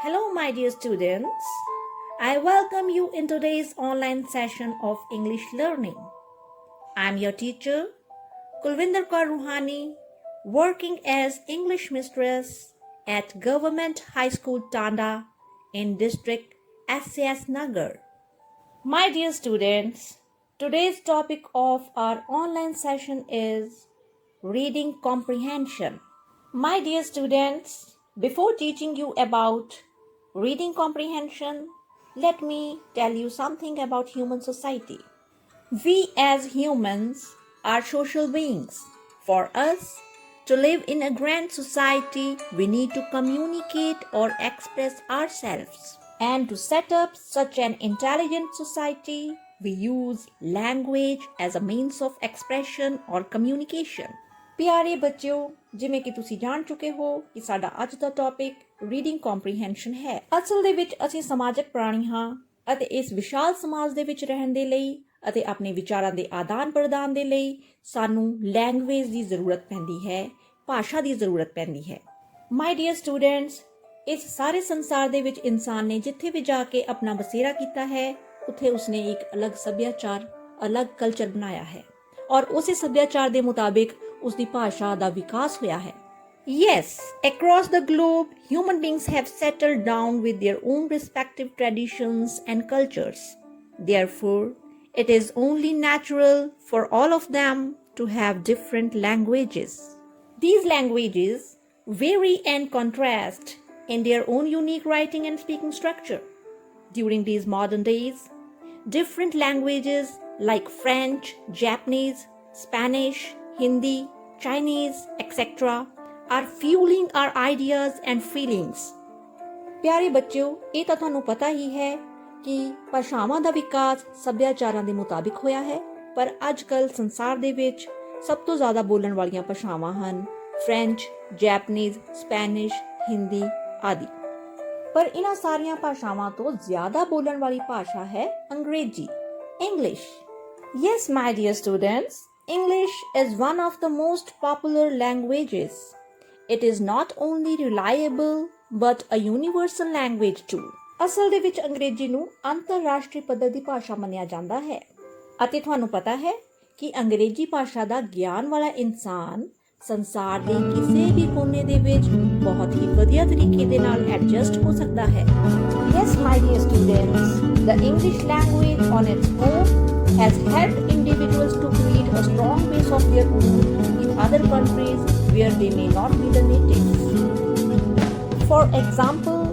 Hello, my dear students. I welcome you in today's online session of English learning. I'm your teacher, KULVINDER ROOHANI, working as English mistress at Government High School Tanda in district SCS Nagar. My dear students, today's topic of our online session is reading comprehension. My dear students, before teaching you about reading comprehension, let me tell you something about human society. We as humans are social beings. For us to live in a grand society, we need to communicate or express ourselves. And to set up such an intelligent society, we use language as a means of expression or communication. ਪਿਆਰੇ ਬੱਚਿਓ, ਜਿਵੇਂ ਕਿ ਤੁਸੀਂ ਜਾਣ ਚੁੱਕੇ ਹੋ ਕਿ ਸਾਡਾ ਅੱਜ ਦਾ ਟੌਪਿਕ ਰੀਡਿੰਗ ਕੰਪਰੀਹੈਂਸ਼ਨ ਹੈ। ਅਸਲ ਦੇ ਵਿੱਚ ਅਸੀਂ ਸਮਾਜਿਕ ਪ੍ਰਾਣੀ ਹਾਂ ਅਤੇ ਇਸ ਵਿਸ਼ਾਲ ਸਮਾਜ ਦੇ ਵਿੱਚ ਰਹਿਣ ਦੇ ਲਈ ਅਤੇ ਆਪਣੇ ਵਿਚਾਰਾਂ ਦੇ ਆਦਾਨ ਪ੍ਰਦਾਨ ਦੇ ਲਈ ਸਾਨੂੰ ਲੈਂਗੁਏਜ ਦੀ ਜ਼ਰੂਰਤ ਪੈਂਦੀ ਹੈ, ਭਾਸ਼ਾ ਦੀ ਜ਼ਰੂਰਤ ਪੈਂਦੀ ਹੈ। ਮਾਈ ਡੀਅਰ ਸਟੂਡੈਂਟਸ, ਇਸ ਸਾਰੇ ਸੰਸਾਰ ਦੇ ਵਿੱਚ ਇਨਸਾਨ ਨੇ ਜਿੱਥੇ ਵੀ ਜਾ ਕੇ ਆਪਣਾ ਬਸੇਰਾ ਕੀਤਾ ਹੈ, ਉੱਥੇ ਉਸਨੇ ਇੱਕ ਅਲੱਗ ਸੱਭਿਆਚਾਰ, ਅਲੱਗ ਕਲਚਰ ਬਣਾਇਆ ਹੈ ਔਰ ਉਸੇ ਸੱਭਿਆਚਾਰ ਦੇ ਮੁਤਾਬਿਕ ਉਸਦੀ ਭਾਸ਼ਾ ਦਾ ਵਿਕਾਸ ਹੋਇਆ ਹੈ। Yes, across the globe, human beings have settled down with their own respective traditions and cultures. Therefore, it is only natural for all of them to have different languages. These languages vary and contrast in their own unique writing and speaking structure. During these modern days, different languages like French, Japanese, Spanish, Hindi, Chinese, etc. are fueling our ideas and feelings. ਪਿਆਰੇ ਬੱਚਿਓ, ਇਹ ਤਾਂ ਤੁਹਾਨੂੰ ਪਤਾ ਹੀ ਹੈ ਕਿ ਭਾਸ਼ਾਵਾਂ ਦਾ ਵਿਕਾਸ ਸੱਭਿਆਚਾਰਾਂ ਦੇ ਮੁਤਾਬਿਕ ਹੋਇਆ ਹੈ, ਪਰ ਅੱਜ-ਕੱਲ ਸੰਸਾਰ ਦੇ ਵਿੱਚ ਸਭ ਤੋਂ ਜ਼ਿਆਦਾ ਬੋਲਣ ਵਾਲੀਆਂ ਭਾਸ਼ਾਵਾਂ ਹਨ ਫ੍ਰੈਂਚ, ਜੈਪਨੀਜ਼, ਸਪੈਨਿਸ਼, ਹਿੰਦੀ ਆਦਿ। ਪਰ ਇਹਨਾਂ ਸਾਰੀਆਂ ਭਾਸ਼ਾਵਾਂ ਤੋਂ ਜ਼ਿਆਦਾ ਬੋਲਣ ਵਾਲੀ ਭਾਸ਼ਾ ਹੈ ਅੰਗਰੇਜ਼ੀ, English. Yes, my dear students, English is one of the most popular languages. It is not only reliable but a universal language too. ਅਸਲ ਦੇ ਵਿੱਚ ਅੰਗਰੇਜ਼ੀ ਨੂੰ ਅੰਤਰਰਾਸ਼ਟਰੀ ਪੱਧਰ ਦੀ ਭਾਸ਼ਾ ਮੰਨਿਆ ਜਾਂਦਾ ਹੈ ਅਤੇ ਤੁਹਾਨੂੰ ਪਤਾ ਹੈ ਕਿ ਅੰਗਰੇਜ਼ੀ ਭਾਸ਼ਾ ਦਾ ਗਿਆਨ ਵਾਲਾ ਇਨਸਾਨ ਸੰਸਾਰ ਦੇ ਕਿਸੇ ਵੀ ਕੋਨੇ ਦੇ ਵਿੱਚ ਬਹੁਤ ਹੀ ਵਧੀਆ ਤਰੀਕੇ ਦੇ ਨਾਲ ਐਡਜਸਟ ਹੋ ਸਕਦਾ ਹੈ। Yes, my dear students, the English language on its own has helped individuals to create a strong base of their own in other countries where they may not be the natives. For example,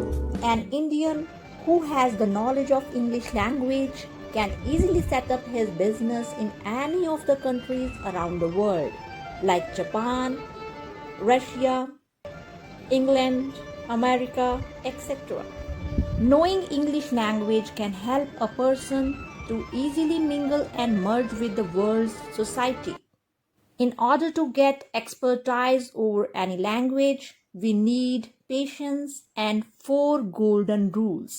an Indian who has the knowledge of English language can easily set up his business in any of the countries around the world, like Japan, Russia, England, America, etc. Knowing English language can help a person to easily mingle and merge with the world's society. In order to get expertise over any language, we need patience and 4 golden rules.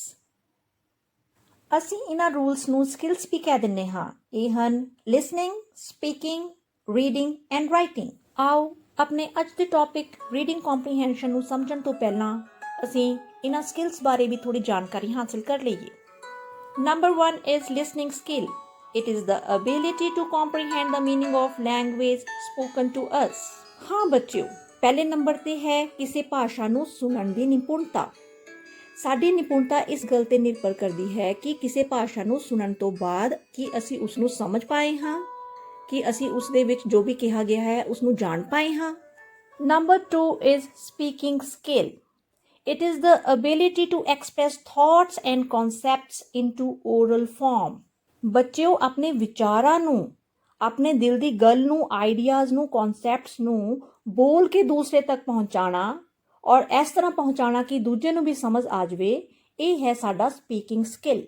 ਅਸੀਂ ਇਹਨਾਂ rules ਨੂੰ skills ਵੀ ਕਹਿ ਦਿੰਦੇ ਹਾਂ। ਇਹ ਹਨ listening, speaking, reading and writing. ਆਓ ਆਪਣੇ ਅੱਜ ਦੇ ਟੌਪਿਕ ਰੀਡਿੰਗ ਕੰਪਰੀਹੈਂਸ਼ਨ ਨੂੰ ਸਮਝਣ ਤੋਂ ਪਹਿਲਾਂ ਅਸੀਂ ਇਹਨਾਂ ਸਕਿੱਲਸ ਬਾਰੇ ਵੀ ਥੋੜੀ ਜਾਣਕਾਰੀ ਹਾਸਲ ਕਰ ਲਈਏ। Number 1 is listening skill. It is the ability to comprehend the meaning of language spoken to us. ਹਾਂ ਬੱਚਿਓ, ਪਹਿਲੇ ਨੰਬਰ ਤੇ ਹੈ ਕਿਸੇ ਭਾਸ਼ਾ ਨੂੰ ਸੁਣਨ ਦੀ ਨਿਪੁੰਨਤਾ। ਸਾਡੀ ਨਿਪੁੰਨਤਾ ਇਸ ਗੱਲ ਤੇ ਨਿਰਭਰ ਕਰਦੀ ਹੈ ਕਿ ਕਿਸੇ ਭਾਸ਼ਾ ਨੂੰ ਸੁਣਨ ਤੋਂ ਬਾਅਦ ਕੀ ਅਸੀਂ ਉਸ ਨੂੰ ਸਮਝ ਪਾਏ ਹਾਂ, ਕਿ ਅਸੀਂ ਉਸ ਦੇ ਵਿੱਚ ਜੋ ਵੀ ਕਿਹਾ ਗਿਆ ਹੈ ਉਸ ਨੂੰ ਜਾਣ ਪਾਏ ਹਾਂ। Number 2 is speaking skill. It is the ability to express thoughts and concepts into oral form. ਬੱਚਿਓ, ਆਪਣੇ ਵਿਚਾਰਾਂ ਨੂੰ, ਆਪਣੇ ਦਿਲ ਦੀ ਗੱਲ ਨੂੰ, ਆਈਡੀਆਜ਼ ਨੂੰ, ਕਨਸੈਪਟਸ ਨੂੰ ਬੋਲ ਕੇ ਦੂਸਰੇ ਤੱਕ ਪਹੁੰਚਾਉਣਾ ਔਰ ਇਸ ਤਰ੍ਹਾਂ ਪਹੁੰਚਾਉਣਾ ਕਿ ਦੂਜੇ ਨੂੰ ਵੀ ਸਮਝ ਆ ਜਾਵੇ, ਇਹ ਹੈ ਸਾਡਾ ਸਪੀਕਿੰਗ ਸਕਿੱਲ।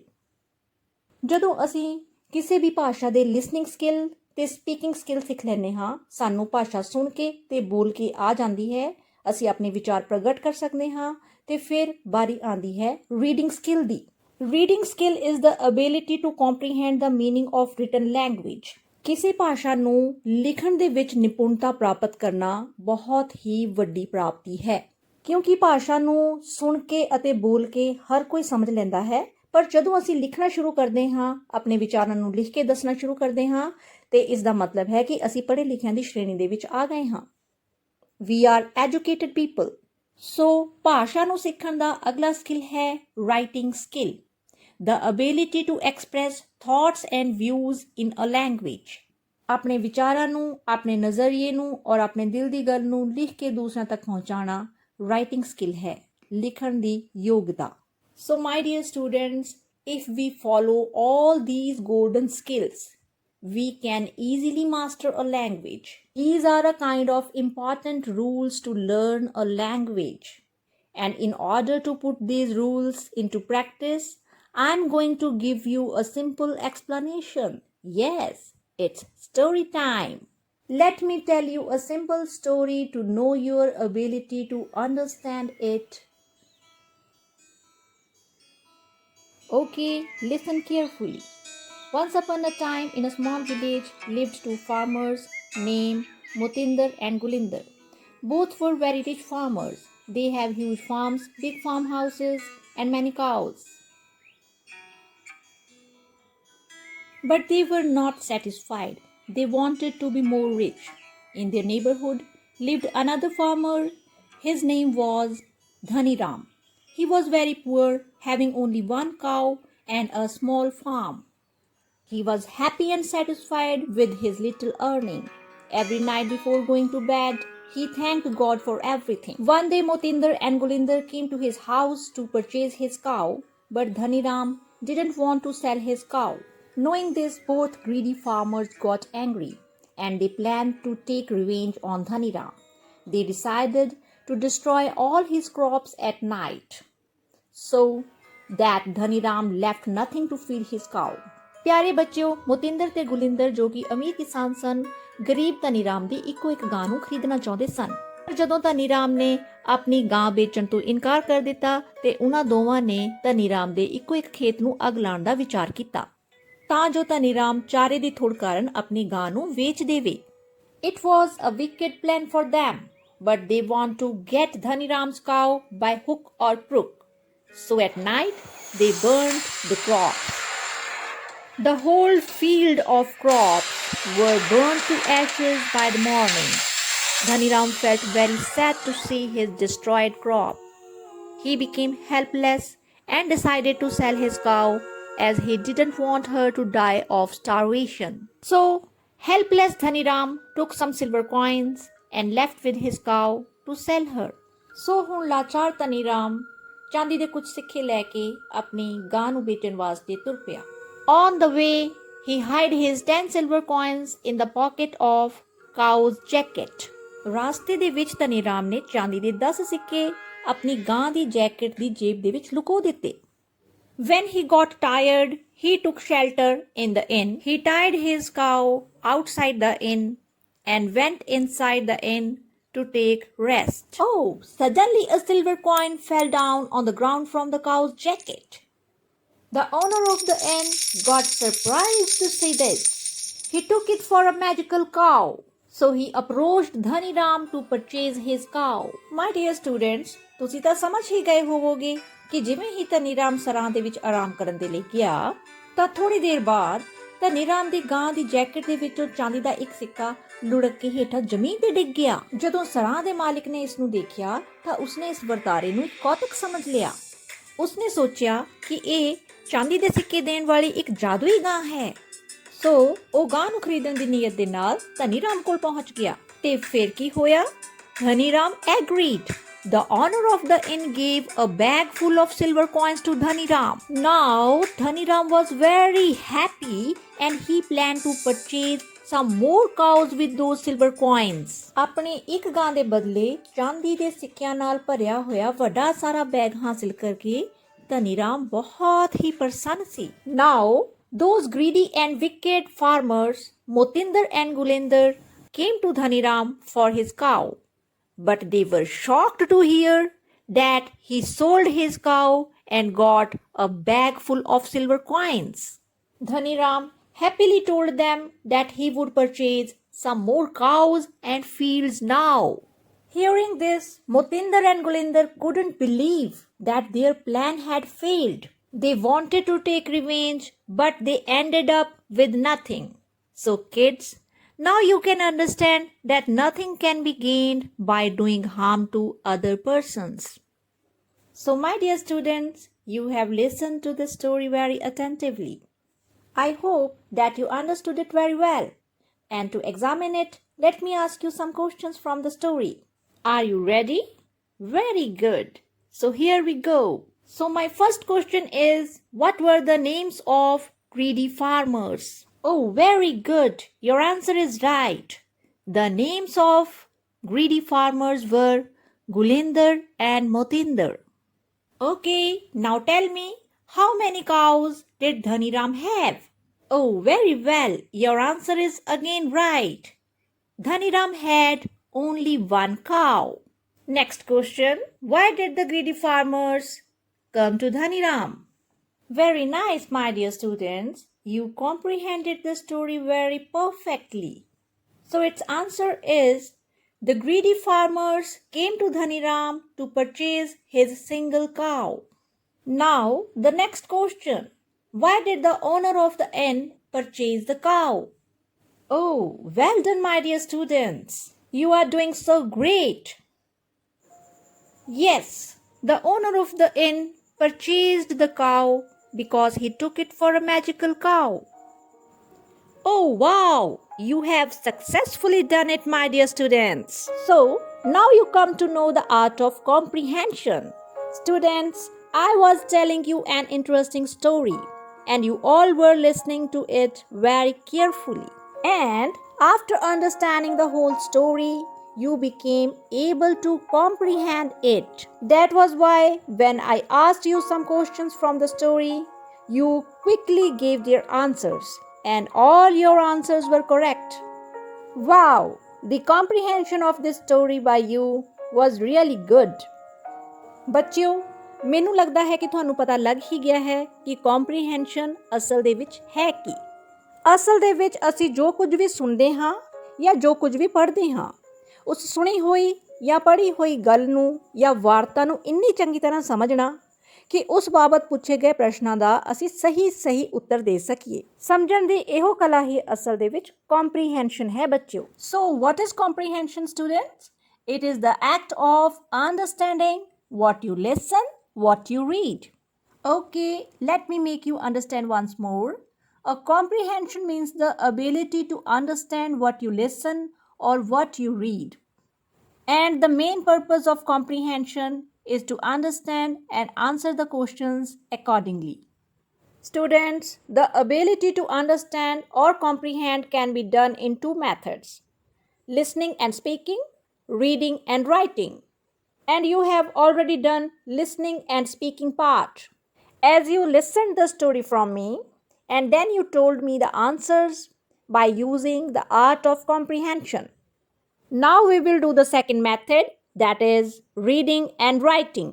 ਜਦੋਂ ਅਸੀਂ ਕਿਸੇ ਵੀ ਭਾਸ਼ਾ ਦੇ ਲਿਸਨਿੰਗ ਸਕਿੱਲ ਤੇ ਸਪੀਕਿੰਗ ਸਕਿੱਲ ਸਿੱਖ ਲੈਂਦੇ ਹਾਂ, ਸਾਨੂੰ ਭਾਸ਼ਾ ਸੁਣ ਕੇ ਤੇ ਬੋਲ ਕੇ ਆ ਜਾਂਦੀ ਹੈ, ਅਸੀਂ ਆਪਣੇ ਵਿਚਾਰ ਪ੍ਰਗਟ ਕਰ ਸਕਦੇ ਹਾਂ ਤੇ ਫਿਰ ਵਾਰੀ ਆਉਂਦੀ ਹੈ ਰੀਡਿੰਗ ਸਕਿੱਲ ਦੀ। Reading skill is the ability to comprehend the meaning of written language. ਕਿਸੇ ਭਾਸ਼ਾ ਨੂੰ ਲਿਖਣ ਦੇ ਵਿੱਚ ਨਿਪੁੰਨਤਾ ਪ੍ਰਾਪਤ ਕਰਨਾ ਬਹੁਤ ਹੀ ਵੱਡੀ ਪ੍ਰਾਪਤੀ ਹੈ। ਕਿਉਂਕਿ ਭਾਸ਼ਾ ਨੂੰ ਸੁਣ ਕੇ ਅਤੇ ਬੋਲ ਕੇ ਹਰ ਕੋਈ ਸਮਝ ਲੈਂਦਾ ਹੈ, ਪਰ ਜਦੋਂ ਅਸੀਂ ਲਿਖਣਾ ਸ਼ੁਰੂ ਕਰਦੇ ਹਾਂ, ਆਪਣੇ ਵਿਚਾਰਾਂ ਨੂੰ ਲਿਖ ਕੇ ਦੱਸਣਾ ਸ਼ੁਰੂ ਕਰਦੇ ਹਾਂ, ਤੇ ਇਸ ਦਾ ਮਤਲਬ ਹੈ ਕਿ ਅਸੀਂ ਪੜ੍ਹੇ ਲਿਖਿਆਂ ਦੀ ਸ਼੍ਰੇਣੀ ਦੇ ਵਿੱਚ ਆ ਗਏ ਹਾਂ। We are educated people. ਸੋ ਭਾਸ਼ਾ ਨੂੰ ਸਿੱਖਣ ਦਾ ਅਗਲਾ ਸਕਿੱਲ ਹੈ writing skill, the ability to express thoughts and views in a language. ਆਪਣੇ ਵਿਚਾਰਾਂ ਨੂੰ, ਆਪਣੇ ਨਜ਼ਰੀਏ ਨੂੰ ਔਰ ਆਪਣੇ ਦਿਲ ਦੀ ਗੱਲ ਨੂੰ ਲਿਖ ਕੇ ਦੂਸਰਿਆਂ ਤੱਕ ਪਹੁੰਚਾਉਣਾ ਰਾਈਟਿੰਗ ਸਕਿੱਲ ਹੈ, ਲਿਖਣ ਦੀ ਯੋਗਤਾ। So my dear students, if we follow all these golden skills, we can easily master a language. These are a kind of important rules to learn a language. And in order to put these rules into practice, I'm going to give you a simple explanation. Yes, it's story time. Let me tell you a simple story to know your ability to understand it. Okay, listen carefully. Once upon a time, in a small village, lived two farmers named Motinder and Gulinder. Both were very rich farmers. They have huge farms, big farmhouses, and many cows. But they were not satisfied. They wanted to be more rich. In their neighborhood lived another farmer. His name was Dhaniram. He was very poor, having only one cow and a small farm. He was happy and satisfied with his little earning. Every night before going to bed, he thanked God for everything. One day Motinder and Gulinder came to his house to purchase his cow, but Dhaniram didn't want to sell his cow. Knowing this, both greedy farmers got angry, and they planned to take revenge on Dhaniram. They decided to destroy all his crops at night, so that Dhaniram left nothing to feed his cow. ਪਿਆਰੇ ਬੱਚਿਓ, ਮੋਤਿੰਦਰ ਤੇ ਗੁਲਿੰਦਰ ਜੋ ਕਿ ਅਮੀਰ ਕਿਸਾਨ ਸਨ, ਗਰੀਬ ਧਨੀਰਾਮ ਦੀ ਇੱਕੋ ਇੱਕ ਗਾਂ ਨੂੰ ਖਰੀਦਣਾ ਚਾਹੁੰਦੇ ਸਨ। ਪਰ ਜਦੋਂ ਧਨੀਰਾਮ ਨੇ ਆਪਣੀ ਗਾਂ ਵੇਚਣ ਤੋਂ ਇਨਕਾਰ ਕਰ ਦਿੱਤਾ ਤੇ ਉਹਨਾਂ ਦੋਵਾਂ ਨੇ ਧਨੀਰਾਮ ਦੇ ਇੱਕੋ ਇੱਕ ਖੇਤ ਨੂੰ ਅੱਗ ਲਾਉਣ ਦਾ ਵਿਚਾਰ ਕੀਤਾ, ਤਾਂ ਜੋ ਧਨੀਰਾਮ ਚਾਰੇ ਦੀ ਥੁੜ ਕਾਰਨ ਆਪਣੀ ਗਾਂ ਨੂੰ ਵੇਚ ਦੇਵੇ। It was a wicked plan for them, but they want to get Dhaniram's cow by hook or crook. So at night, they burned the crops. The whole field of crops were burned to ashes by the morning. Dhaniram felt very sad to see his destroyed crop. He became helpless and decided to sell his cow, as he didn't want her to die of starvation. So, helpless Dhaniram took some silver coins and left with his cow to sell her. So ਹੁਣ ਲਾਚਾਰ ਧਨੀਰਾਮ ਚਾਂਦੀ ਦੇ ਕੁਝ ਸਿੱਕੇ ਲੈ ਕੇ ਆਪਣੀ ਗਾਂ ਨੂੰ ਵੇਚਣ ਵਾਸਤੇ ਤੁਰ ਪਿਆ। On the way, he hid his 10 silver coins in the pocket of cow's jacket. ਰਾਸਤੇ ਦੇ ਵਿੱਚ ਧਨੀਰਾਮ ਨੇ ਚਾਂਦੀ ਦੇ 10 ਸਿੱਕੇ ਆਪਣੀ ਗਾਂ ਦੀ ਜੈਕਟ ਦੀ ਜੇਬ ਦੇ ਵਿੱਚ ਲੁਕੋ ਦਿੱਤੇ। When he got tired, he took shelter in the inn. He tied his cow outside the inn and went inside the inn to take rest. Oh, suddenly a silver coin fell down on the ground from the cow's jacket. The owner of the inn got surprised to see this. He took it for a magical cow. So he approached Dhaniram to purchase his cow. My dear students, ਤੁਸੀਂ ਤਾਂ ਸਮਝ ਹੀ ਗਏ ਹੋਵੋਗੇ ਕਿ ਜਿਵੇਂ ਹੀ ਧਨੀਰਾਮ ਸਰਾਂ ਦੇ ਵਿੱਚ ਆਰਾਮ ਕਰਨ ਦੇ ਲਈ ਗਿਆ, ਤਾਂ ਥੋੜੀ ਦੇਰ ਬਾਅਦ ਧਨੀਰਾਮ ਦੀ ਗਾਂ ਦੀ ਜੈਕਟ ਦੇ ਵਿੱਚੋਂ ਚਾਂਦੀ ਦਾ ਇੱਕ ਸਿੱਕਾ ਲੁੜਕ ਕੇ ਹੇਠਾਂ ਜ਼ਮੀਨ ਤੇ ਡਿੱਗ ਗਿਆ। ਜਦੋਂ ਸਰਾਂ ਦੇ ਮਾਲਿਕ ਨੇ ਇਸ ਨੂੰ ਦੇਖਿਆ ਤਾਂ ਉਸਨੇ ਇਸ ਵਰਤਾਰੇ ਨੂੰ ਕੌਤਕ ਸਮਝ ਲਿਆ। ਉਸਨੇ ਸੋਚਿਆ ਕਿ ਇਹ ਚਾਂਦੀ ਦੇ ਸਿੱਕੇ ਦੇਣ ਵਾਲੀ ਇੱਕ ਜਾਦੂਈ ਗਾਂ ਹੈ। ਸੋ ਉਹ ਗਾਂ ਨੂੰ ਖਰੀਦਣ ਦੀ ਨੀਅਤ ਦੇ ਨਾਲ ਧਨੀਰਾਮ ਕੋਲ ਪਹੁੰਚ ਗਿਆ। ਤੇ ਫਿਰ ਕੀ ਹੋਇਆ? Dhani Ram agreed. The owner of the inn gave a bag full of silver coins to Dhaniram. Now Dhaniram was very happy and he planned to purchase some more cows with those silver coins. ਆਪਣੀ ਇੱਕ ਗਾਂ ਦੇ ਬਦਲੇ ਚਾਂਦੀ ਦੇ ਸਿੱਕਿਆਂ ਨਾਲ ਭਰਿਆ ਹੋਇਆ ਵੱਡਾ ਸਾਰਾ ਬੈਗ ਹਾਸਿਲ ਕਰਕੇ ਧਨੀਰਾਮ ਬਹੁਤ ਹੀ ਪ੍ਰਸੰਨ ਸੀ। Now those greedy and wicked farmers, Motinder and Gulinder, came to Dhaniram for his cow. But they were shocked to hear that he sold his cow and got a bag full of silver coins. Dhaniram happily told them that he would purchase some more cows and fields now. Hearing this, Motinder and Gulinder couldn't believe that their plan had failed. They wanted to take revenge, but they ended up with nothing. So kids, now you can understand that nothing can be gained by doing harm to other persons. So my dear students, you have listened to the story very attentively. I hope that you understood it very well. And to examine it, let me ask you some questions from the story. Are you ready? Very good. So here we go. So my first question is, what were the names of greedy farmers? Oh, very good. Your answer is right. The names of greedy farmers were Gulinder and Motinder. Okay, now tell me, how many cows did Dhaniram have? Oh, very well. Your answer is again right. Dhaniram had only one cow. Next question. Why did the greedy farmers come to Dhaniram? Very nice, my dear students. You comprehended the story very perfectly. So its answer is, the greedy farmers came to Dhaniram to purchase his single cow. Now, the next question. Why did the owner of the inn purchase the cow? Oh, well done, my dear students. You are doing so great. Yes, the owner of the inn purchased the cow because he took it for a magical cow. Oh, wow! You have successfully done it, my dear students. So, now you come to know the art of comprehension. Students, I was telling you an interesting story, and you all were listening to it very carefully. And after understanding the whole story, you became able to comprehend it. That was why when I asked you some questions from the story, you quickly gave their answers, and all your answers were correct. Wow, the comprehension of this story by you was really good. ਬੱਚਿਓ, ਮੈਨੂੰ ਲੱਗਦਾ ਹੈ ਕਿ ਤੁਹਾਨੂੰ ਪਤਾ ਲੱਗ ਹੀ ਗਿਆ ਹੈ ਕਿ ਕੰਪਰੀਹੈਂਸ਼ਨ ਅਸਲ ਦੇ ਵਿੱਚ ਹੈ ਕੀ। ਅਸਲ ਦੇ ਵਿੱਚ ਅਸੀਂ ਜੋ ਕੁਝ ਵੀ ਸੁਣਦੇ ਹਾਂ ਜਾਂ ਜੋ ਕੁਝ ਵੀ ਪੜ੍ਹਦੇ ਹਾਂ, ਉਸ ਸੁਣੀ ਹੋਈ ਜਾਂ ਪੜ੍ਹੀ ਹੋਈ ਗੱਲ ਨੂੰ ਜਾਂ ਵਾਰਤਾ ਨੂੰ ਇੰਨੀ ਚੰਗੀ ਤਰ੍ਹਾਂ ਸਮਝਣਾ ਕਿ ਉਸ ਬਾਬਤ ਪੁੱਛੇ ਗਏ ਪ੍ਰਸ਼ਨਾਂ ਦਾ ਅਸੀਂ ਸਹੀ ਉੱਤਰ ਦੇ ਸਕੀਏ। ਸਮਝਣ ਦੀ ਇਹੋ ਕਲਾ ਹੀ ਅਸਲ ਦੇ ਵਿੱਚ ਕੰਪਰੀਹੈਂਸ਼ਨ ਹੈ ਬੱਚਿਓ। So what is comprehension students? It is the act of understanding what you listen, what you read. Okay, let me make you understand once more. A comprehension means the ability to understand what you listen or what you read. And the main purpose of comprehension is to understand and answer the questions accordingly. Students, the ability to understand or comprehend can be done in two methods: listening and speaking, reading and writing. And you have already done listening and speaking part. As you listened the story from me, and then you told me the answers by using the art of comprehension. Now we will do the second method, that is reading and writing.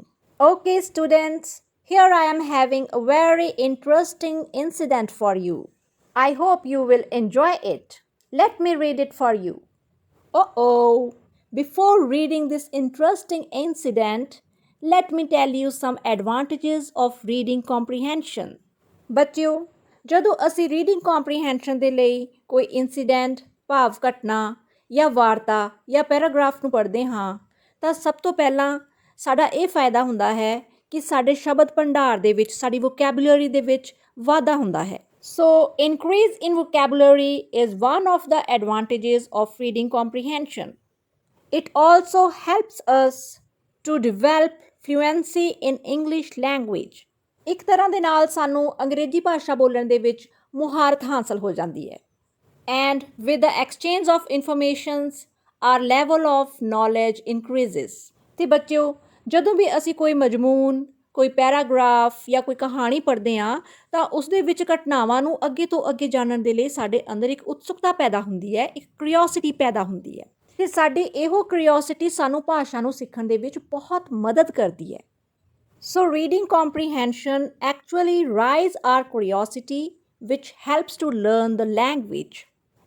Okay, students, here I am having a very interesting incident for you. I hope you will enjoy it. Let me read it for you. Uh-oh. Before reading this interesting incident, let me tell you some advantages of reading comprehension. ਬੱਚਿਓ, ਜਦੋਂ ਅਸੀਂ reading comprehension ਦੇ ਲਈ ਕੋਈ incident, ਭਾਵ ਘਟਨਾ ਜਾਂ ਵਾਰਤਾ ਜਾਂ ਪੈਰਾਗ੍ਰਾਫ ਨੂੰ ਪੜ੍ਹਦੇ ਹਾਂ ਤਾਂ ਸਭ ਤੋਂ ਪਹਿਲਾਂ ਸਾਡਾ ਇਹ ਫਾਇਦਾ ਹੁੰਦਾ ਹੈ ਕਿ ਸਾਡੇ ਸ਼ਬਦ ਭੰਡਾਰ ਦੇ ਵਿੱਚ, ਸਾਡੀ ਵੋਕੈਬੂਲਰੀ ਦੇ ਵਿੱਚ ਵਾਧਾ ਹੁੰਦਾ ਹੈ। So, increase in vocabulary is one of the advantages of reading comprehension. It also helps us to develop fluency in English language. ਇੱਕ ਤਰ੍ਹਾਂ ਦੇ ਨਾਲ ਸਾਨੂੰ ਅੰਗਰੇਜ਼ੀ ਭਾਸ਼ਾ ਬੋਲਣ ਦੇ ਵਿੱਚ ਮੁਹਾਰਤ ਹਾਸਲ ਹੋ ਜਾਂਦੀ ਹੈ। And with the exchange of informations, our level of knowledge increases. ਤੇ ਬੱਚਿਓ, ਜਦੋਂ ਵੀ ਅਸੀਂ ਕੋਈ ਮਜ਼ਮੂਨ, ਕੋਈ ਪੈਰਾਗ੍ਰਾਫ ਜਾਂ ਕੋਈ ਕਹਾਣੀ ਪੜ੍ਹਦੇ ਹਾਂ ਤਾਂ ਉਸ ਦੇ ਵਿੱਚ ਘਟਨਾਵਾਂ ਨੂੰ ਅੱਗੇ ਤੋਂ ਅੱਗੇ ਜਾਣਨ ਦੇ ਲਈ ਸਾਡੇ ਅੰਦਰ ਇੱਕ ਉਤਸੁਕਤਾ ਪੈਦਾ ਹੁੰਦੀ ਹੈ, ਇੱਕ ਕਿਉਰਿਓਸਿਟੀ ਪੈਦਾ ਹੁੰਦੀ ਹੈ। ਤੇ ਸਾਡੀ ਇਹੋ ਕਿਉਰਿਓਸਿਟੀ ਸਾਨੂੰ ਭਾਸ਼ਾ ਨੂੰ ਸਿੱਖਣ ਦੇ ਵਿੱਚ ਬਹੁਤ ਮਦਦ ਕਰਦੀ ਹੈ। So reading comprehension actually rise our curiosity which helps to learn the language,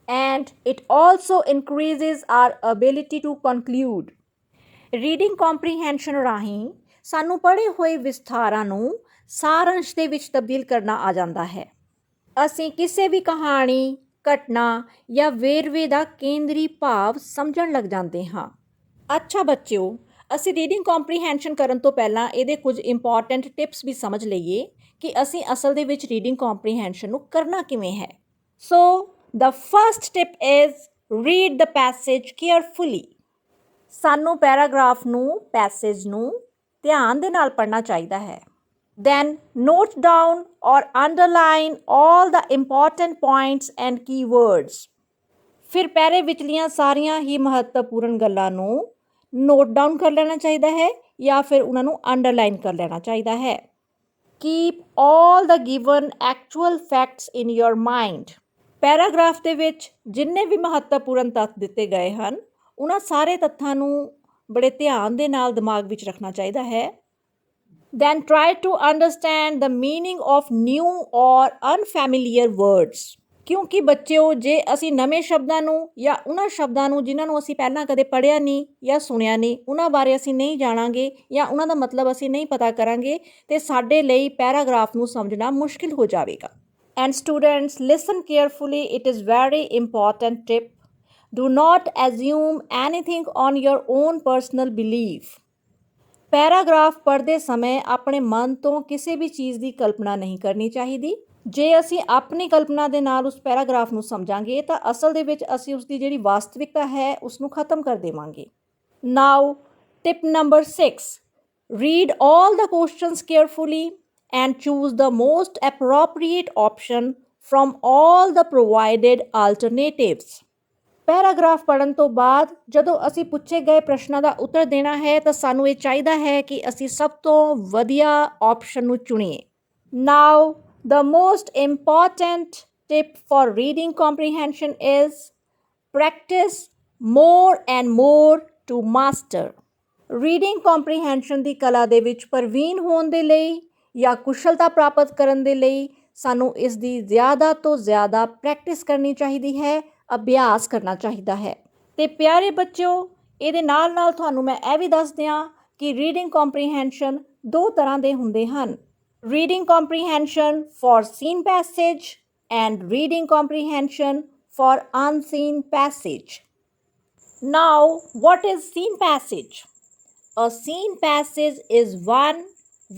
and it also increases our ability to conclude. Reading comprehension ਰਾਹੀਂ ਸਾਨੂੰ ਪੜ੍ਹੇ ਹੋਏ ਵਿਸਥਾਰਾਂ ਨੂੰ ਸਾਰੰਸ਼ ਦੇ ਵਿੱਚ ਤਬਦੀਲ ਕਰਨਾ ਆ ਜਾਂਦਾ ਹੈ। ਅਸੀਂ ਕਿਸੇ ਵੀ ਕਹਾਣੀ, ਘਟਨਾ ਜਾਂ ਵੇਰਵੇ ਦਾ ਕੇਂਦਰੀ ਭਾਵ ਸਮਝਣ ਲੱਗ ਜਾਂਦੇ ਹਾਂ। ਅੱਛਾ ਬੱਚਿਓ, ਅਸੀਂ ਰੀਡਿੰਗ ਕੰਪਰੀਹੈਂਸ਼ਨ ਕਰਨ ਤੋਂ ਪਹਿਲਾਂ ਇਹਦੇ ਕੁਝ ਇੰਪੋਰਟੈਂਟ ਟਿਪਸ ਵੀ ਸਮਝ ਲਈਏ ਕਿ ਅਸੀਂ ਅਸਲ ਦੇ ਵਿੱਚ ਰੀਡਿੰਗ ਕੰਪਰੀਹੈਂਸ਼ਨ ਨੂੰ ਕਰਨਾ ਕਿਵੇਂ ਹੈ। ਸੋ the first tip is read the passage carefully. ਸਾਨੂੰ ਪੈਰਾਗ੍ਰਾਫ ਨੂੰ, ਪੈਸੇਜ ਨੂੰ ਧਿਆਨ ਦੇ ਨਾਲ ਪੜ੍ਹਨਾ ਚਾਹੀਦਾ ਹੈ। Then note down or underline all the important points and keywords. ਫਿਰ ਪੈਰੇ ਵਿਚਲੀਆਂ ਸਾਰੀਆਂ ਹੀ ਮਹੱਤਵਪੂਰਨ ਗੱਲਾਂ ਨੂੰ ਨੋਟ ਡਾਊਨ ਕਰ ਲੈਣਾ ਚਾਹੀਦਾ ਹੈ ਜਾਂ ਫਿਰ ਉਹਨਾਂ ਨੂੰ ਅੰਡਰਲਾਈਨ ਕਰ ਲੈਣਾ ਚਾਹੀਦਾ ਹੈ। Keep all the given actual facts in your mind. Paragraph ਦੇ ਵਿੱਚ ਜਿੰਨੇ ਵੀ ਮਹੱਤਵਪੂਰਨ ਤੱਥ ਦਿੱਤੇ ਗਏ ਹਨ, ਉਹਨਾਂ ਸਾਰੇ ਤੱਥਾਂ ਨੂੰ ਬੜੇ ਧਿਆਨ ਦੇ ਨਾਲ ਦਿਮਾਗ ਵਿੱਚ ਰੱਖਣਾ ਚਾਹੀਦਾ ਹੈ। Then try to understand the meaning of new or unfamiliar words. ਕਿਉਂਕਿ ਬੱਚਿਓ, ਜੇ ਅਸੀਂ ਨਵੇਂ ਸ਼ਬਦਾਂ ਨੂੰ ਜਾਂ ਉਹਨਾਂ ਸ਼ਬਦਾਂ ਨੂੰ ਜਿਨ੍ਹਾਂ ਨੂੰ ਅਸੀਂ ਪਹਿਲਾਂ ਕਦੇ ਪੜ੍ਹਿਆ ਨਹੀਂ ਜਾਂ ਸੁਣਿਆ ਨਹੀਂ, ਉਹਨਾਂ ਬਾਰੇ ਅਸੀਂ ਨਹੀਂ ਜਾਣਾਂਗੇ ਜਾਂ ਉਹਨਾਂ ਦਾ ਮਤਲਬ ਅਸੀਂ ਨਹੀਂ ਪਤਾ ਕਰਾਂਗੇ ਤੇ ਸਾਡੇ ਲਈ ਪੈਰਾਗ੍ਰਾਫ ਨੂੰ ਸਮਝਣਾ ਮੁਸ਼ਕਿਲ ਹੋ ਜਾਵੇਗਾ। And students, listen carefully. It is very important tip. Do not assume anything on your own personal belief. Paragraph ਪੜ੍ਹਦੇ ਸਮੇਂ ਆਪਣੇ ਮਨ ਤੋਂ ਕਿਸੇ ਵੀ ਚੀਜ਼ ਦੀ ਕਲਪਨਾ ਨਹੀਂ ਕਰਨੀ ਚਾਹੀਦੀ। ਜੇ ਅਸੀਂ ਆਪਣੀ ਕਲਪਨਾ ਦੇ ਨਾਲ ਉਸ ਪੈਰਾਗ੍ਰਾਫ ਨੂੰ ਸਮਝਾਂਗੇ ਤਾਂ ਅਸਲ ਦੇ ਵਿੱਚ ਅਸੀਂ ਉਸ ਦੀ ਜਿਹੜੀ ਵਾਸਤਵਿਕਤਾ ਹੈ ਉਸ ਨੂੰ ਖਤਮ ਕਰ ਦੇਵਾਂਗੇ। Now tip number 6, read all the questions carefully and choose the most appropriate option from all the provided alternatives. Paragraph ਪੜ੍ਹਨ ਤੋਂ ਬਾਅਦ ਜਦੋਂ ਅਸੀਂ ਪੁੱਛੇ ਗਏ ਪ੍ਰਸ਼ਨਾਂ ਦਾ ਉੱਤਰ ਦੇਣਾ ਹੈ ਤਾਂ ਸਾਨੂੰ ਇਹ ਚਾਹੀਦਾ ਹੈ ਕਿ ਅਸੀਂ ਸਭ ਤੋਂ ਵਧੀਆ ਆਪਸ਼ਨ ਨੂੰ ਚੁਣੀਏ। ਨਾਓ the most important tip for reading comprehension is practice more and more to master. Reading comprehension ਦੀ ਕਲਾ ਦੇ ਵਿੱਚ ਪ੍ਰਵੀਨ ਹੋਣ ਦੇ ਲਈ ਜਾਂ ਕੁਸ਼ਲਤਾ ਪ੍ਰਾਪਤ ਕਰਨ ਦੇ ਲਈ ਸਾਨੂੰ ਇਸ ਦੀ ਜ਼ਿਆਦਾ ਤੋਂ ਜ਼ਿਆਦਾ ਪ੍ਰੈਕਟਿਸ ਕਰਨੀ ਚਾਹੀਦੀ ਹੈ, ਅਭਿਆਸ ਕਰਨਾ ਚਾਹੀਦਾ ਹੈ। ਤੇ ਪਿਆਰੇ ਬੱਚਿਓ, ਇਹਦੇ ਨਾਲ ਨਾਲ ਤੁਹਾਨੂੰ ਮੈਂ ਇਹ ਵੀ ਦੱਸ ਦਿਆਂ ਕਿ ਰੀਡਿੰਗ ਕੰਪਰੀਹੈਂਸ਼ਨ ਦੋ ਤਰ੍ਹਾਂ ਦੇ ਹੁੰਦੇ ਹਨ। Reading comprehension for seen passage and reading comprehension for unseen passage. Now, what is seen passage? A seen passage is one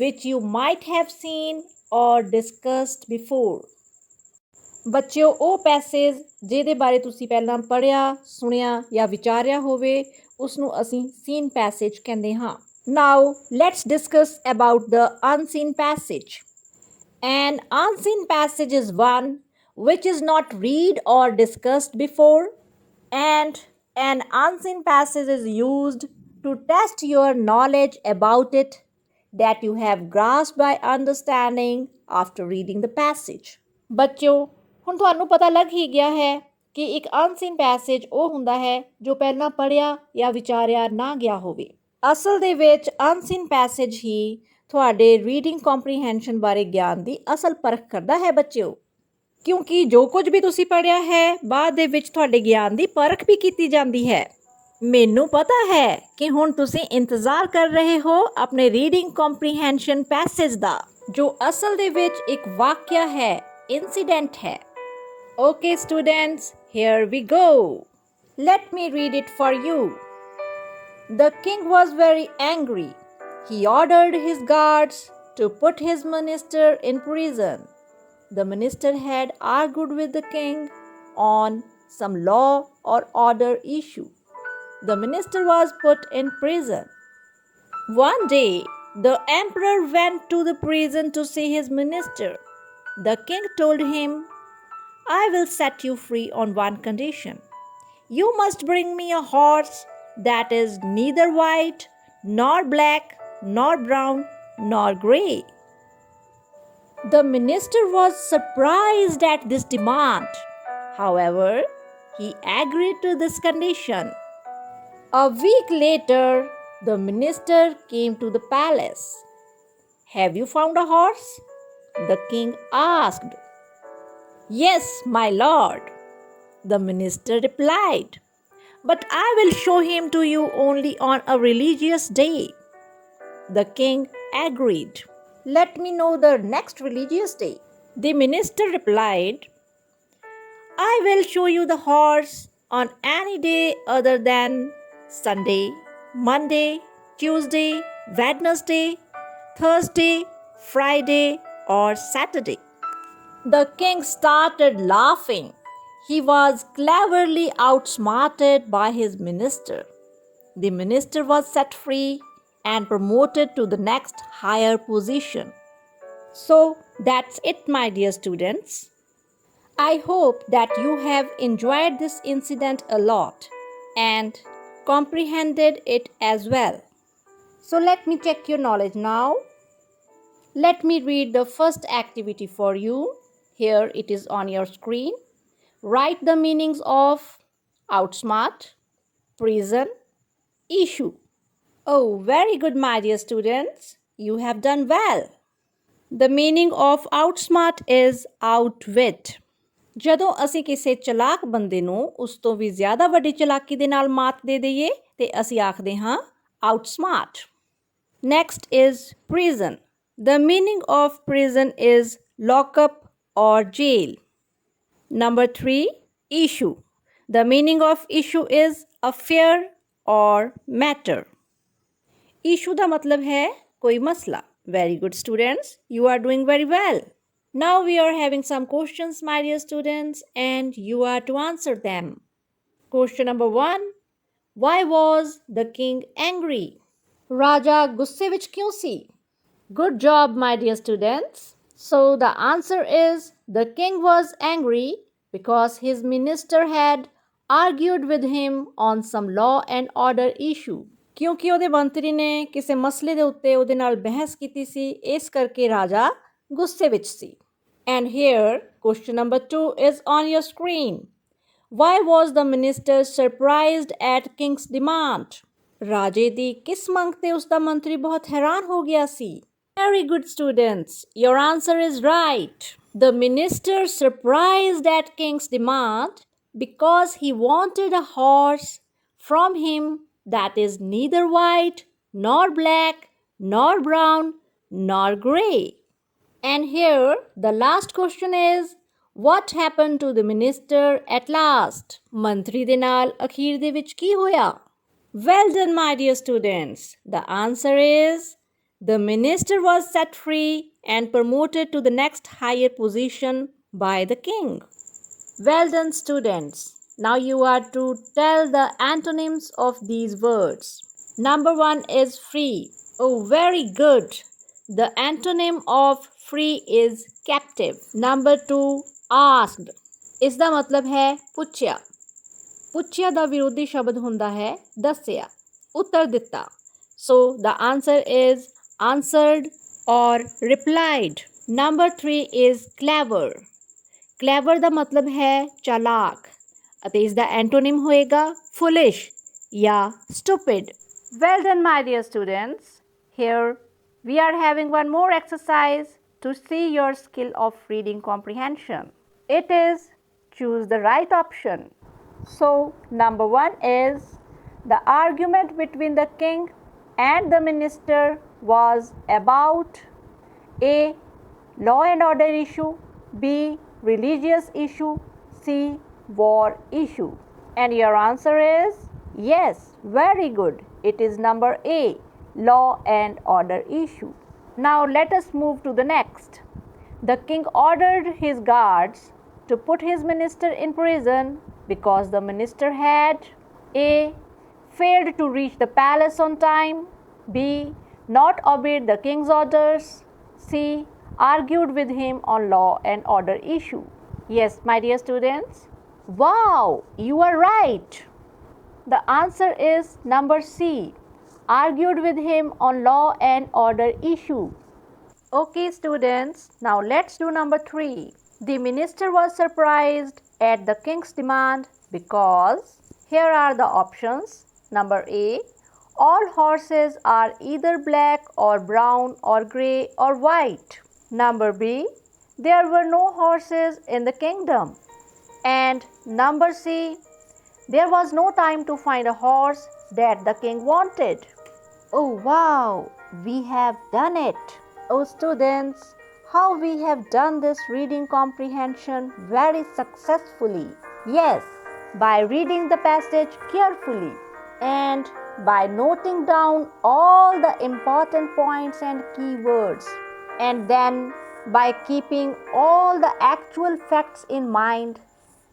which you might have seen or discussed before. ਬੱਚਿਓ, ਉਹ passage ਜਿਹਦੇ ਬਾਰੇ ਤੁਸੀਂ ਪਹਿਲਾਂ ਪੜ੍ਹਿਆ, ਸੁਣਿਆ ਜਾਂ ਵਿਚਾਰਿਆ ਹੋਵੇ ਉਸ ਨੂੰ ਅਸੀਂ ਸੀਨ ਪੈਸੇਜ ਕਹਿੰਦੇ ਹਾਂ। Now, let's discuss about the unseen passage. An unseen passage is one which is not read or discussed before, and an unseen passage is used to test your knowledge about it that you have grasped by understanding after reading the passage. ਬੱਚਿਓ, ਹੁਣ ਤੁਹਾਨੂੰ ਪਤਾ ਲੱਗ ਹੀ ਗਿਆ ਹੈ ਕਿ ਇੱਕ ਅਨਸੀਨ passage ਉਹ ਹੁੰਦਾ ਹੈ ਜੋ ਪਹਿਲਾਂ ਪੜ੍ਹਿਆ ਜਾਂ ਵਿਚਾਰਿਆ ਨਾ ਗਿਆ ਹੋਵੇ। ਅਸਲ ਦੇ ਵਿੱਚ ਅਨਸੀਨ ਪੈਸੇਜ ਹੀ ਤੁਹਾਡੇ ਰੀਡਿੰਗ ਕੰਪਰੀਹੈਂਸ਼ਨ ਬਾਰੇ ਗਿਆਨ ਦੀ ਅਸਲ ਪਰਖ ਕਰਦਾ ਹੈ ਬੱਚਿਓ, ਕਿਉਂਕਿ ਜੋ ਕੁਝ ਵੀ ਤੁਸੀਂ ਪੜ੍ਹਿਆ ਹੈ ਬਾਅਦ ਦੇ ਵਿੱਚ ਤੁਹਾਡੇ ਗਿਆਨ ਦੀ ਪਰਖ ਵੀ ਕੀਤੀ ਜਾਂਦੀ ਹੈ। ਮੈਨੂੰ ਪਤਾ ਹੈ ਕਿ ਹੁਣ ਤੁਸੀਂ ਇੰਤਜ਼ਾਰ ਕਰ ਰਹੇ ਹੋ ਆਪਣੇ ਰੀਡਿੰਗ ਕੰਪਰੀਹੈਂਸ਼ਨ ਪੈਸੇਜ ਦਾ, ਜੋ ਅਸਲ ਦੇ ਵਿੱਚ ਇੱਕ ਵਾਕਿਆ ਹੈ, ਇਨਸੀਡੈਂਟ ਹੈ। Okay students, here we go. Let me read it for you. The king was very angry. He ordered his guards to put his minister in prison. The minister had argued with the king on some law or order issue. The minister was put in prison. One day, the emperor went to the prison to see his minister. The king told him, "I will set you free on one condition. You must bring me a horse that is neither white, nor black, nor brown, nor grey." The minister was surprised at this demand. However, he agreed to this condition. A week later, the minister came to the palace. "Have you found a horse?" the king asked. "Yes, my lord," the minister replied. But I will show him to you only on a religious day. The king agreed. Let me know the next religious day. The minister replied, I will show you the horse on any day other than Sunday, Monday, Tuesday, Wednesday, Thursday, Friday, or Saturday. The king started laughing. He was cleverly outsmarted by his minister. The minister was set free and promoted to the next higher position. So that's it, my dear students. I hope that you have enjoyed this incident a lot and comprehended it as well. So let me check your knowledge now. Let me read the first activity for you. Here it is on your screen. Write the meanings of outsmart, prison, issue. Oh, very good, my dear students. You have done well. The meaning of outsmart is outwit. ਜਦੋਂ ਅਸੀਂ ਕਿਸੇ ਚਲਾਕ ਬੰਦੇ ਨੂੰ ਉਸ ਤੋਂ ਵੀ ਜ਼ਿਆਦਾ ਵੱਡੀ ਚਲਾਕੀ ਦੇ ਨਾਲ ਮਾਤ ਦੇ ਦਈਏ ਤੇ ਅਸੀਂ ਆਖਦੇ ਹਾਂ outsmart. Next is prison. The meaning of prison is lockup or jail. Number 3, issue. The meaning of issue is affair or matter. Issue ਦਾ ਮਤਲਬ ਹੈ ਕੋਈ ਮਸਲਾ. Very good, students. You are doing very well. Now we are having some questions, my dear students, and you are to answer them. Question number 1. Why was the king angry? Raja ਗੁੱਸੇ ਵਿੱਚ ਕਿਉਂ ਸੀ? Good job, my dear students. So the answer is the king was angry because his minister had argued with him on some law and order issue. ਕਿਉਂਕਿ ਉਹਦੇ ਮੰਤਰੀ ਨੇ ਕਿਸੇ ਮਸਲੇ ਦੇ ਉੱਤੇ ਉਹਦੇ ਨਾਲ ਬਹਿਸ ਕੀਤੀ ਸੀ, ਇਸ ਕਰਕੇ ਰਾਜਾ ਗੁੱਸੇ ਵਿੱਚ ਸੀ. And here, question number 2 is on your screen. Why was the minister surprised at king's demand? ਰਾਜੇ ਦੀ ਕਿਸ ਮੰਗ ਤੇ ਉਸ ਦਾ ਮੰਤਰੀ ਬਹੁਤ ਹੈਰਾਨ ਹੋ ਗਿਆ ਸੀ? Very good, students. Your answer is right. The minister surprised at king's demand because he wanted a horse from him that is neither white, nor black, nor brown, nor grey. And here, the last question is, what happened to the minister at last? ਮੰਤਰੀ ਦੇ ਨਾਲ ਅਖੀਰ ਦੇ ਵਿੱਚ ਕੀ ਹੋਇਆ? Well done, my dear students. The answer is, the minister was set free and promoted to the next higher position by the king. Well done, students. Now you are to tell the antonyms of these words. Number 1 is free. Oh, very good. The antonym of free is captive. Number 2, asked. ਇਸ ਦਾ ਮਤਲਬ ਹੈ ਪੁੱਛਿਆ. ਪੁੱਛਿਆ ਦਾ ਵਿਰੋਧੀ ਸ਼ਬਦ ਹੁੰਦਾ ਹੈ ਦੱਸਿਆ, ਉੱਤਰ ਦਿੱਤਾ. So the answer is answered or replied. Number 3 is clever. Clever ਦਾ ਮਤਲਬ ਹੈ ਚਾਲਾਕ ਅਤੇ ਇਸ ਦਾ ਐਂਟੋਨਿਮ ਹੋਏਗਾ foolish ਜਾਂ stupid. Well done, my dear students. Here we are having one more exercise to see your skill of reading comprehension. It is choose the right option. So number 1 is the argument between the king and the minister was about A. Law and order issue, B. Religious issue, C. War issue. And your answer is yes, very good. It is number A, law and order issue. Now let us move to the next. The king ordered his guards to put his minister in prison because the minister had A. failed to reach the palace on time, B. not obeyed the king's orders, C. argued with him on law and order issue. Yes, my dear students. Wow, you are right. The answer is number C. Argued with him on law and order issue. Okay, students, now let's do number 3. The minister was surprised at the king's demand because here are the options. Number A, all horses are either black or brown or grey or white. Number B, there were no horses in the kingdom. And number C, There was no time to find a horse that the king wanted. Oh wow, we have done it. Oh students, how we have done this reading comprehension very successfully. Yes, by reading the passage carefully and by noting down all the important points and keywords, and then by keeping all the actual facts in mind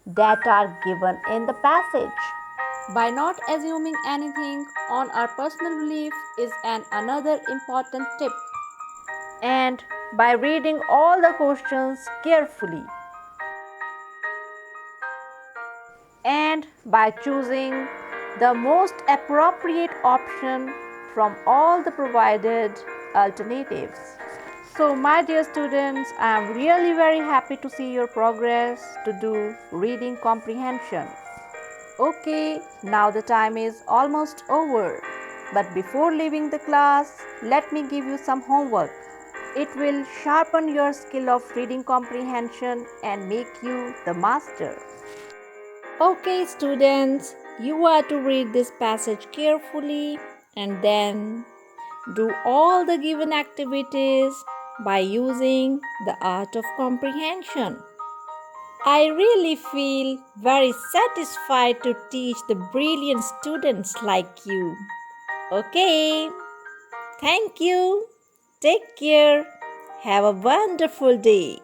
that are given in the passage. By not assuming anything on our personal belief is another important tip. And by reading all the questions carefully. And by choosing the most appropriate option from all the provided alternatives. So my dear students, I am really very happy to see your progress to do reading comprehension. Okay, now the time is almost over. But before leaving the class, let me give you some homework. It will sharpen your skill of reading comprehension and make you the master. Okay, students, you are to read this passage carefully and then do all the given activities by using the art of comprehension. I really feel very satisfied to teach the brilliant students like you. Okay, thank you. Take care. Have a wonderful day.